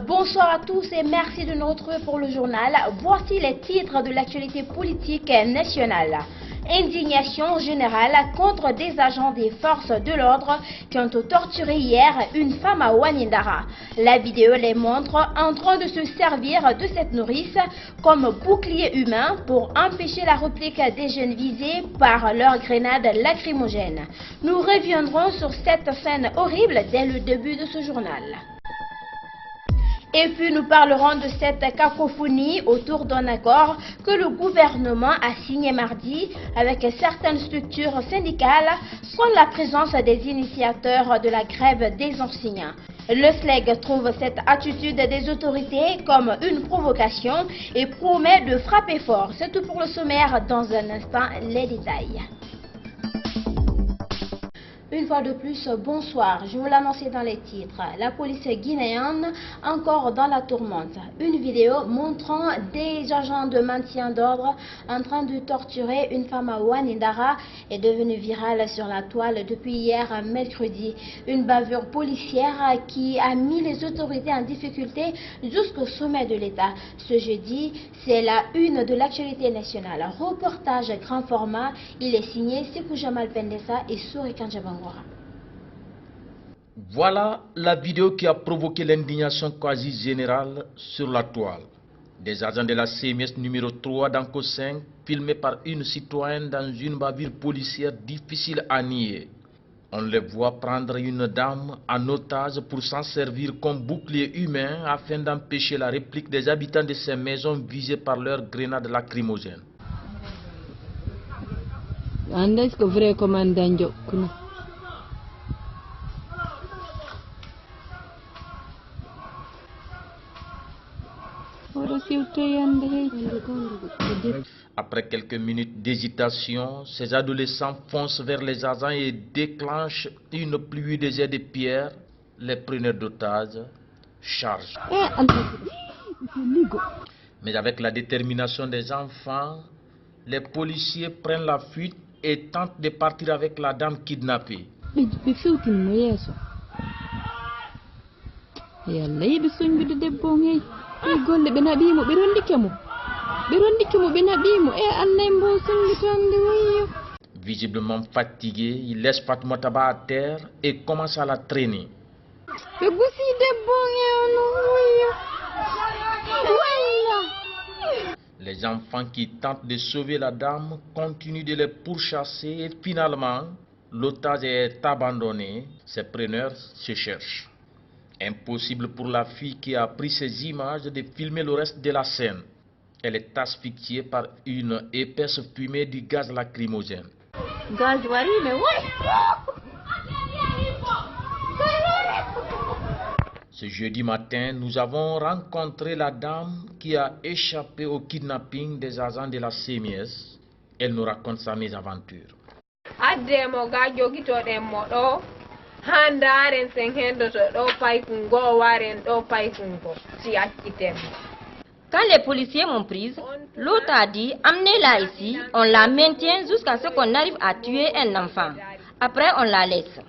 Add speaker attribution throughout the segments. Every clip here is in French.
Speaker 1: Bonsoir à tous et merci de nous retrouver pour le journal. Voici les titres de l'actualité politique nationale. Indignation générale contre des agents des forces de l'ordre qui ont torturé hier une femme à Wanindara. La vidéo les montre en train de se servir de cette nourrice comme bouclier humain pour empêcher la réplique des jeunes visés par leurs grenades lacrymogènes. Nous reviendrons sur cette scène horrible dès le début de ce journal. Et puis nous parlerons de cette cacophonie autour d'un accord que le gouvernement a signé mardi avec certaines structures syndicales sans la présence des initiateurs de la grève des enseignants. Le SLEG trouve cette attitude des autorités comme une provocation et promet de frapper fort. C'est tout pour le sommaire, dans un instant les détails. Une fois de plus, bonsoir. Je vous l'annonçais dans les titres. La police guinéenne encore dans la tourmente. Une vidéo montrant des agents de maintien d'ordre en train de torturer une femme à Wanindara est devenue virale sur la toile depuis hier mercredi. Une bavure policière qui a mis les autorités en difficulté jusqu'au sommet de l'État. Ce jeudi, c'est la une de l'actualité nationale. Reportage grand format. Il est signé Sekou Jamal Pendessa et Souri Kanjabangwa.
Speaker 2: Voilà la vidéo qui a provoqué l'indignation quasi générale sur la toile. Des agents de la CMS numéro 3 d'Anko 5, filmés par une citoyenne dans une bavure policière difficile à nier. On les voit prendre une dame en otage pour s'en servir comme bouclier humain afin d'empêcher la réplique des habitants de ces maisons visées par leurs grenades lacrymogènes. Après quelques minutes d'hésitation, ces adolescents foncent vers les agents et déclenchent une pluie de jets de pierres. Les preneurs d'otages chargent. Mais avec la détermination des enfants, les policiers prennent la fuite et tentent de partir avec la dame kidnappée. Visiblement fatigué, il laisse Fatoumata Ba à terre et commence à la traîner. Les enfants qui tentent de sauver la dame continuent de les pourchasser et finalement, l'otage est abandonné. Ses preneurs se cherchent. Impossible pour la fille qui a pris ces images de filmer le reste de la scène. Elle est asphyxiée par une épaisse fumée du gaz lacrymogène. Ce jeudi matin, nous avons rencontré la dame qui a échappé au kidnapping des agents de la CMS. Elle nous raconte sa mésaventure.
Speaker 3: Quand les policiers m'ont prise, l'autre a dit « Amenez-la ici, on la maintient jusqu'à ce qu'on arrive à tuer un enfant. Après, on la laisse. »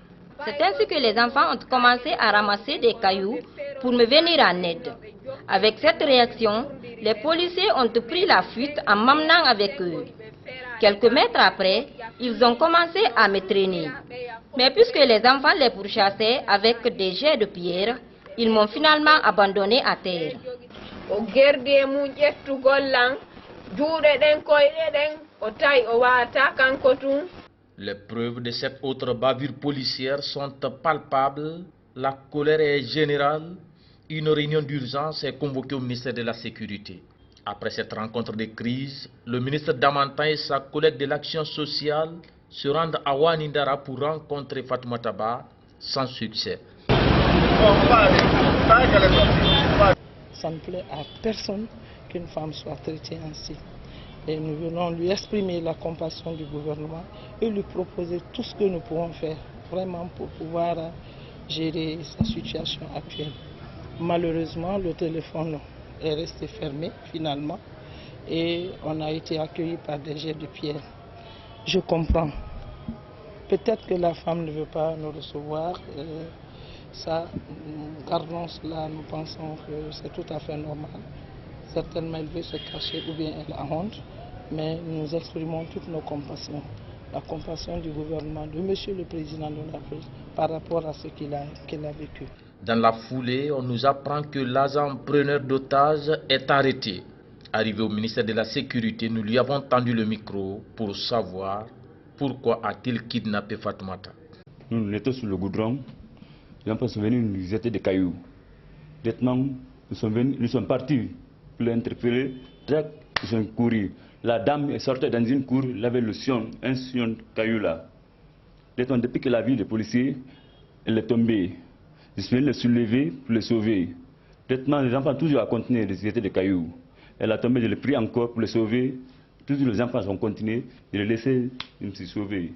Speaker 3: C'est ainsi que les enfants ont commencé à ramasser des cailloux pour me venir en aide. Avec cette réaction, les policiers ont pris la fuite en m'emmenant avec eux. Quelques mètres après, ils ont commencé à me traîner. Mais puisque les enfants les pourchassaient avec des jets de pierre, ils m'ont finalement abandonné à terre.
Speaker 2: Les preuves de cette autre bavure policière sont palpables. La colère est générale. Une réunion d'urgence est convoquée au ministère de la Sécurité. Après cette rencontre de crise, le ministre Damanta et sa collègue de l'action sociale se rendent à Wanindara pour rencontrer Fatoumata Ba sans succès.
Speaker 4: Ça ne plaît à personne qu'une femme soit traitée ainsi. Et nous venons lui exprimer la compassion du gouvernement et lui proposer tout ce que nous pouvons faire vraiment pour pouvoir gérer sa situation actuelle. Malheureusement, le téléphone est resté fermé finalement et on a été accueillis par des jets de pierre. Je comprends. Peut-être que la femme ne veut pas nous recevoir. Ça, nous gardons cela, nous pensons que c'est tout à fait normal. Certainement, elle veut se cacher ou bien elle a honte, mais nous exprimons toutes nos compassions. La compassion du gouvernement, de Monsieur le Président de la République, par rapport à ce qu'il a vécu.
Speaker 2: Dans la foulée, on nous apprend que l'agent preneur d'otages est arrêté. Arrivé au ministère de la Sécurité, nous lui avons tendu le micro pour savoir pourquoi a-t-il kidnappé Fatoumata.
Speaker 5: Nous étions sur le goudron, les enfants sont venus nous jeter des cailloux. Directement, nous sommes partis pour l'interpeller, ils sont courus. La dame est sortie dans une cour, elle avait un sillon de cailloux là. Depuis qu'elle a vu les policiers, elle est tombée. Je suis venu le soulever pour le sauver. Directement, les enfants toujours à continuer de jeter des cailloux. Elle a tombé, je l'ai pris encore pour le sauver. Toujours les enfants ont continué, je l'ai laissé se sauver.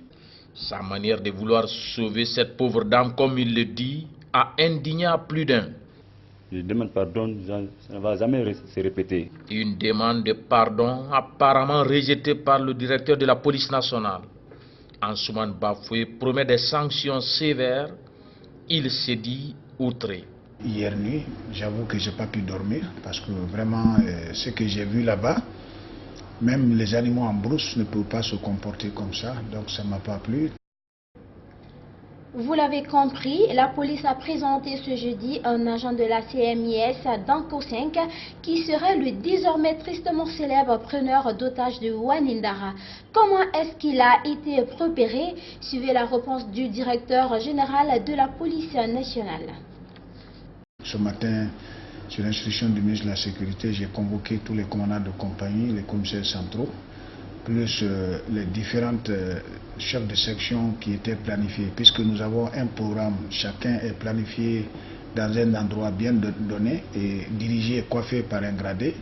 Speaker 2: Sa manière de vouloir sauver cette pauvre dame, comme il le dit, a indigné à plus d'un.
Speaker 5: Je demande pardon, ça ne va jamais se répéter.
Speaker 2: Une demande de pardon apparemment rejetée par le directeur de la police nationale. Ansoumane Bafoué promet des sanctions sévères. Il s'est dit outré.
Speaker 6: Hier nuit, j'avoue que je n'ai pas pu dormir parce que vraiment ce que j'ai vu là-bas, même les animaux en brousse ne peuvent pas se comporter comme ça, donc ça ne m'a pas plu.
Speaker 1: Vous l'avez compris, la police a présenté ce jeudi un agent de la CMIS d'Anko 5 qui serait le désormais tristement célèbre preneur d'otages de Wanindara. Comment est-ce qu'il a été repéré? Suivez la réponse du directeur général de la police nationale.
Speaker 6: Ce matin, sur l'instruction du ministre de la Sécurité, j'ai convoqué tous les commandants de compagnie, les commissaires centraux, plus les différentes chefs de section qui étaient planifiés, puisque nous avons un programme, chacun est planifié dans un endroit bien donné et dirigé et coiffé par un gradé.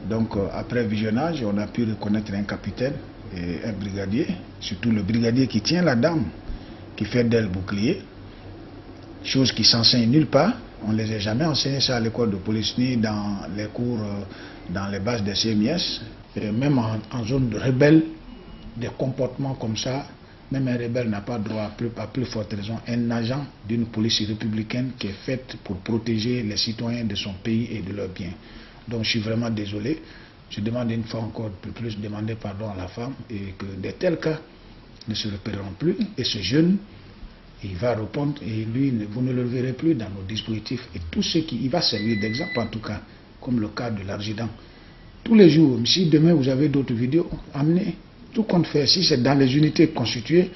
Speaker 6: Donc après visionnage, on a pu reconnaître un capitaine et un brigadier, surtout le brigadier qui tient la dame, qui fait d'elle bouclier, chose qui s'enseigne nulle part. On ne les a jamais enseigné ça à l'école de police ni dans les cours, dans les bases des CMIS. Et même en zone de rebelle, des comportements comme ça, même un rebelle n'a pas droit, à plus forte raison, un agent d'une police républicaine qui est faite pour protéger les citoyens de son pays et de leurs biens. Donc je suis vraiment désolé. Je demande une fois encore plus demander pardon à la femme et que de tels cas ne se répéteront plus. Et ce jeune, il va répondre et lui, vous ne le verrez plus dans nos dispositifs. Et tout ce qui il va servir d'exemple en tout cas, comme le cas de l'Argidan. Tous les jours, si demain vous avez d'autres vidéos, amenez tout compte fait. Si c'est dans les unités constituées,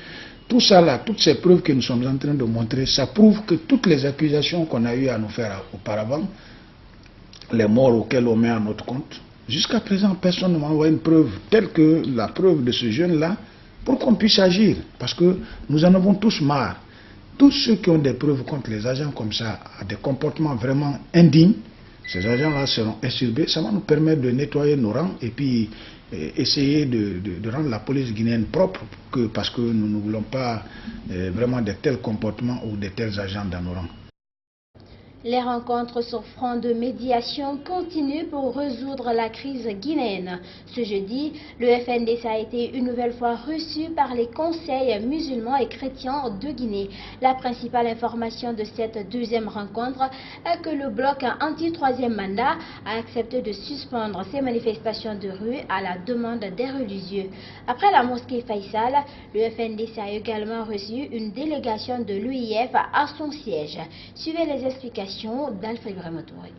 Speaker 6: tout ça là, toutes ces preuves que nous sommes en train de montrer, ça prouve que toutes les accusations qu'on a eu à nous faire auparavant, les morts auxquels on met à notre compte, jusqu'à présent, personne ne m'a envoyé une preuve telle que la preuve de ce jeune-là pour qu'on puisse agir. Parce que nous en avons tous marre. Tous ceux qui ont des preuves contre les agents comme ça, à des comportements vraiment indignes, ces agents-là seront insurbés. Ça va nous permettre de nettoyer nos rangs et puis essayer de rendre la police guinéenne propre, parce que nous ne voulons pas vraiment de tels comportements ou de tels agents dans nos rangs.
Speaker 1: Les rencontres sur front de médiation continuent pour résoudre la crise guinéenne. Ce jeudi, le FNDC a été une nouvelle fois reçu par les conseils musulmans et chrétiens de Guinée. La principale information de cette deuxième rencontre est que le bloc anti-troisième mandat a accepté de suspendre ses manifestations de rue à la demande des religieux. Après la mosquée Faisal, le FNDC a également reçu une délégation de l'UIF à son siège. Suivez les explications d'Alfred Brematouri.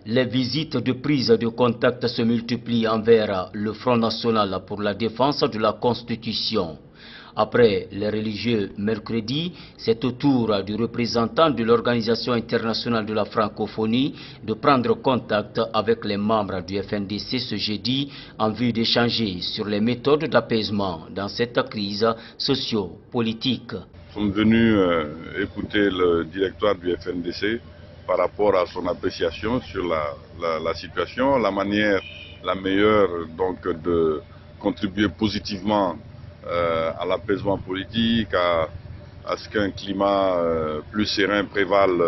Speaker 7: Les visites de prise de contact se multiplient envers le Front National pour la défense de la Constitution. Après les religieux mercredi, c'est au tour du représentant de l'Organisation internationale de la francophonie de prendre contact avec les membres du FNDC ce jeudi en vue d'échanger sur les méthodes d'apaisement dans cette crise socio-politique.
Speaker 8: Nous sommes venus écouter le directoire du FNDC par rapport à son appréciation sur la situation, la manière la meilleure donc de contribuer positivement à l'apaisement politique, à ce qu'un climat plus serein prévale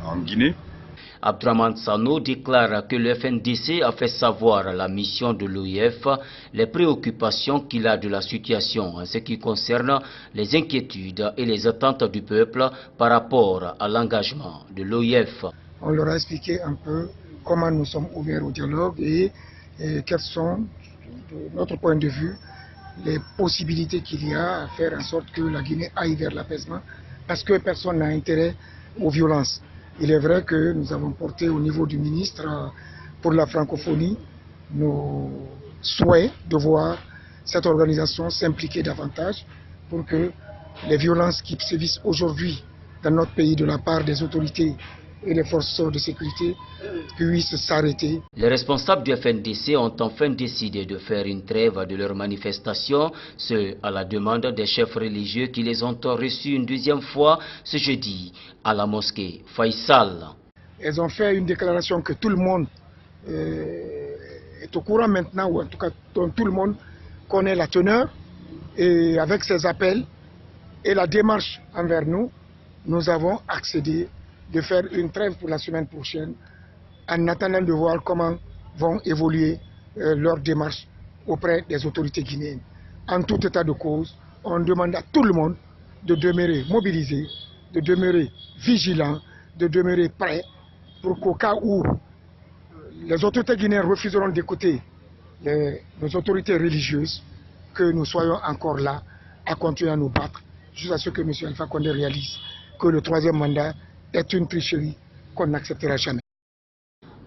Speaker 8: en Guinée.
Speaker 7: Abdraman Sano déclare que le FNDC a fait savoir à la mission de l'OIF les préoccupations qu'il a de la situation en ce qui concerne les inquiétudes et les attentes du peuple par rapport à l'engagement de l'OIF.
Speaker 9: On leur a expliqué un peu comment nous sommes ouverts au dialogue et quels sont, de notre point de vue, les possibilités qu'il y a à faire en sorte que la Guinée aille vers l'apaisement, parce que personne n'a intérêt aux violences. Il est vrai que nous avons porté au niveau du ministre pour la francophonie nos souhaits de voir cette organisation s'impliquer davantage pour que les violences qui sévissent aujourd'hui dans notre pays de la part des autorités et les forces de sécurité puissent s'arrêter.
Speaker 7: Les responsables du FNDC ont enfin décidé de faire une trêve de leur manifestation, ce à la demande des chefs religieux qui les ont reçus une deuxième fois ce jeudi à la mosquée Faisal.
Speaker 9: Elles ont fait une déclaration que tout le monde est au courant maintenant, ou en tout cas dont tout le monde connaît la teneur, et avec ces appels et la démarche envers nous, nous avons accédé de faire une trêve pour la semaine prochaine en attendant de voir comment vont évoluer leurs démarches auprès des autorités guinéennes. En tout état de cause, on demande à tout le monde de demeurer mobilisé, de demeurer vigilant, de demeurer prêt pour qu'au cas où les autorités guinéennes refuseront d'écouter nos autorités religieuses, que nous soyons encore là à continuer à nous battre jusqu'à ce que M. Alpha Condé réalise que le troisième mandat est une tricherie qu'on n'acceptera jamais.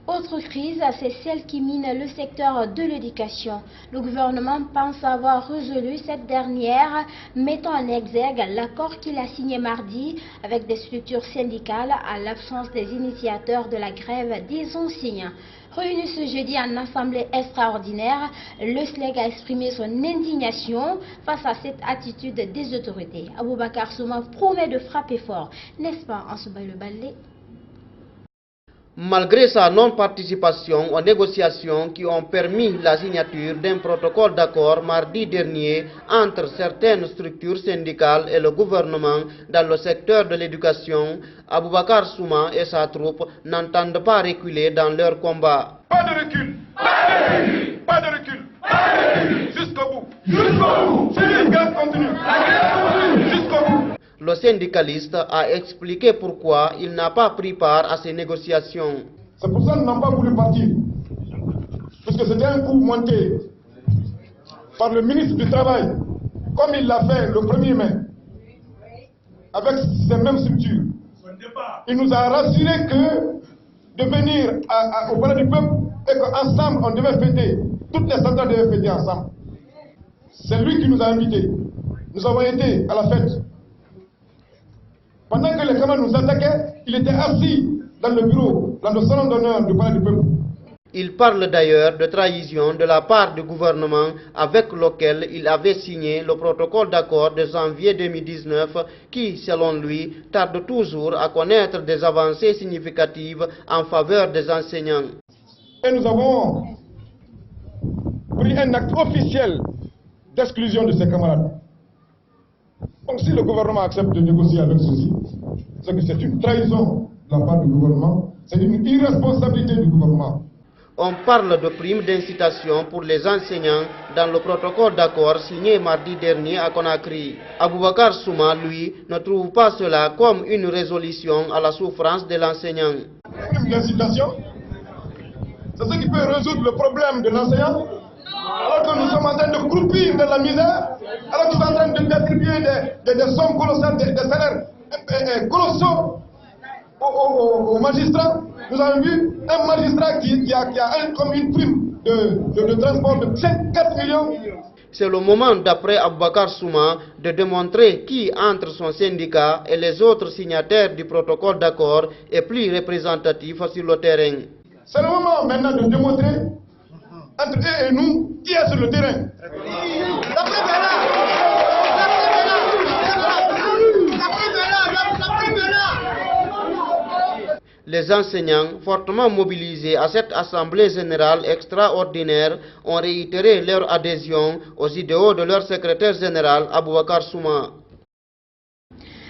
Speaker 1: Autre crise, c'est celle qui mine le secteur de l'éducation. Le gouvernement pense avoir résolu cette dernière, mettant en exergue l'accord qu'il a signé mardi avec des structures syndicales à l'absence des initiateurs de la grève des enseignants. Réuni ce jeudi en assemblée extraordinaire, le SLEG a exprimé son indignation face à cette attitude des autorités. Aboubakar Souma promet de frapper fort, n'est-ce pas, Ansoubaï le Balé?
Speaker 10: Malgré sa non-participation aux négociations qui ont permis la signature d'un protocole d'accord mardi dernier entre certaines structures syndicales et le gouvernement dans le secteur de l'éducation, Aboubakar Souma et sa troupe n'entendent pas reculer dans leur combat.
Speaker 11: Pas de recul, pas de recul, pas de recul, pas de recul, jusqu'au bout, jusqu'au bout, la grève continue, jusqu'au bout.
Speaker 10: Le syndicaliste a expliqué pourquoi il n'a pas pris part à ces négociations.
Speaker 11: C'est pour ça qu'ils n'ont pas voulu partir. Parce que c'était un coup monté par le ministre du Travail, comme il l'a fait le 1er mai, avec ces mêmes structures. Il nous a rassuré que de venir au palais du peuple et qu'ensemble on devait fêter, toutes les centrales devaient fêter ensemble. C'est lui qui nous a invités. Nous avons été à la fête. Pendant que les camarades nous attaquaient, il était assis dans le bureau, dans le salon d'honneur du palais du peuple.
Speaker 10: Il parle d'ailleurs de trahison de la part du gouvernement avec lequel il avait signé le protocole d'accord de janvier 2019 qui, selon lui, tarde toujours à connaître des avancées significatives en faveur des enseignants.
Speaker 11: Et nous avons pris un acte officiel d'exclusion de ces camarades. Donc si le gouvernement accepte de négocier avec ceux-ci, c'est que c'est une trahison de la part du gouvernement, c'est une irresponsabilité du gouvernement.
Speaker 10: On parle de primes d'incitation pour les enseignants dans le protocole d'accord signé mardi dernier à Conakry. Aboubakar Souma, lui, ne trouve pas cela comme une résolution à la souffrance de l'enseignant.
Speaker 11: Prime d'incitation, c'est ce qui peut résoudre le problème de l'enseignant, alors que nous sommes en train de croupir dans la misère, alors que nous sommes en train de distribuer des sommes colossales, des salaires colossaux aux magistrats. Nous avons vu un magistrat qui a comme une prime de transport de 4 millions.
Speaker 10: C'est le moment, d'après Aboubakar Souma, de démontrer qui, entre son syndicat et les autres signataires du protocole d'accord, est plus représentatif sur le terrain.
Speaker 11: C'est le moment maintenant de démontrer entre eux et nous qui est sur le terrain.
Speaker 10: Les enseignants, fortement mobilisés à cette assemblée générale extraordinaire, ont réitéré leur adhésion aux idéaux de leur secrétaire général, Aboubakar Souma.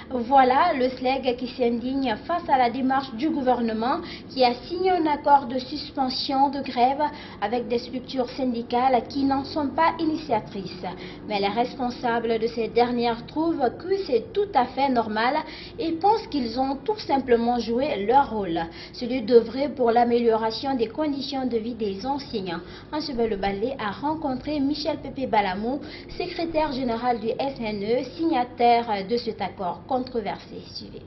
Speaker 1: Voilà le SLEG qui s'indigne face à la démarche du gouvernement qui a signé un accord de suspension de grève avec des structures syndicales qui n'en sont pas initiatrices. Mais les responsables de ces dernières trouvent que c'est tout à fait normal et pensent qu'ils ont tout simplement joué leur rôle, celui d'œuvrer pour l'amélioration des conditions de vie des enseignants. Ansubel Balé a rencontré Michel Pépé Balamou, secrétaire général du SNE, signataire de cet accord controversé. Suivez.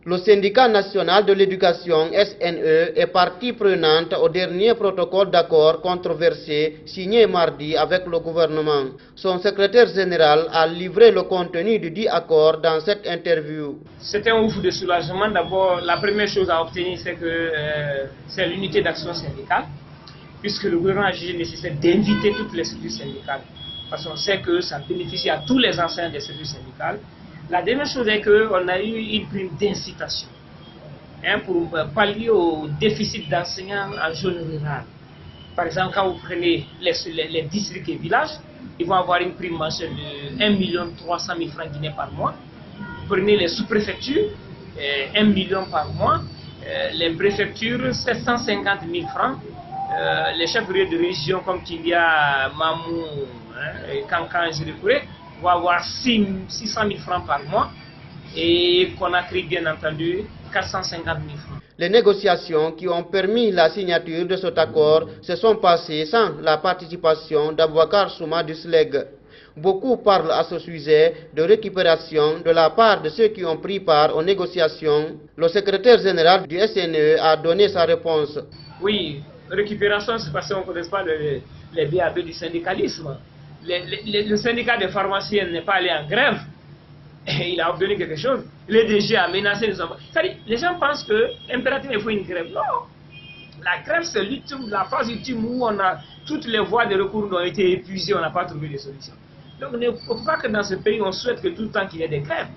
Speaker 10: Le syndicat national de l'éducation SNE est partie prenante au dernier protocole d'accord controversé signé mardi avec le gouvernement. Son secrétaire général a livré le contenu du dit accord dans cette interview.
Speaker 12: C'est un ouf de soulagement. D'abord, la première chose à obtenir, c'est que c'est l'unité d'action syndicale, puisque le gouvernement a jugé nécessaire d'inviter toutes les structures syndicales, parce qu'on sait que ça bénéficie à tous les enseignants des structures syndicales. La dernière chose est qu'on a eu une prime d'incitation pour pallier au déficit d'enseignants en zone rurale. Par exemple, quand vous prenez les districts et villages, ils vont avoir une prime mensuelle de 1 300 000 francs guinéens par mois. Vous prenez les sous-préfectures, 1 million par mois. Les préfectures, 750 000 francs. Les chefs de région comme Kilia, Mamou, Kankan et Zirikouré vont avoir 600 000 francs par mois et Conakry, bien entendu, 450 000 francs.
Speaker 10: Les négociations qui ont permis la signature de cet accord se sont passées sans la participation d'Abouakar Souma du SLEG. Beaucoup parlent à ce sujet de récupération de la part de ceux qui ont pris part aux négociations. Le secrétaire général du SNE a donné sa réponse.
Speaker 12: Oui, récupération, c'est parce qu'on ne connaît pas les BAB du syndicalisme. Le syndicat des pharmaciens n'est pas allé en grève. Et il a obtenu quelque chose. Le DG a menacé les enfants. C'est-à-dire, les gens pensent que impérativement il faut une grève. Non. La grève, c'est la phase ultime où on a toutes les voies de recours ont été épuisées, on n'a pas trouvé de solution. Donc, il ne faut pas que dans ce pays, on souhaite que tout le temps qu'il y ait des grèves.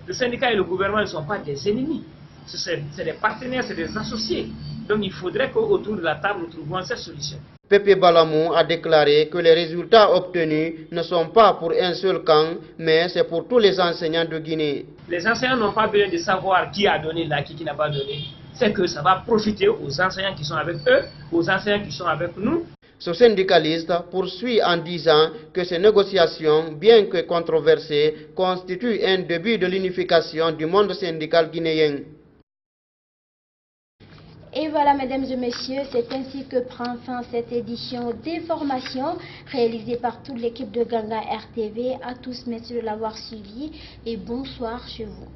Speaker 12: Le syndicat et le gouvernement ne sont pas des ennemis. C'est des partenaires, c'est des associés. Donc, il faudrait qu'autour de la table, nous trouvions cette solution.
Speaker 10: Pépé Balamou a déclaré que les résultats obtenus ne sont pas pour un seul camp, mais c'est pour tous les enseignants de Guinée.
Speaker 12: Les enseignants n'ont pas besoin de savoir qui a donné là, qui n'a pas donné. C'est que ça va profiter aux enseignants qui sont avec eux, aux enseignants qui sont avec nous.
Speaker 10: Ce syndicaliste poursuit en disant que ces négociations, bien que controversées, constituent un début de l'unification du monde syndical guinéen.
Speaker 1: Et voilà, mesdames et messieurs, c'est ainsi que prend fin cette édition d'information réalisée par toute l'équipe de Ganga RTV. À tous, merci de l'avoir suivi et bonsoir chez vous.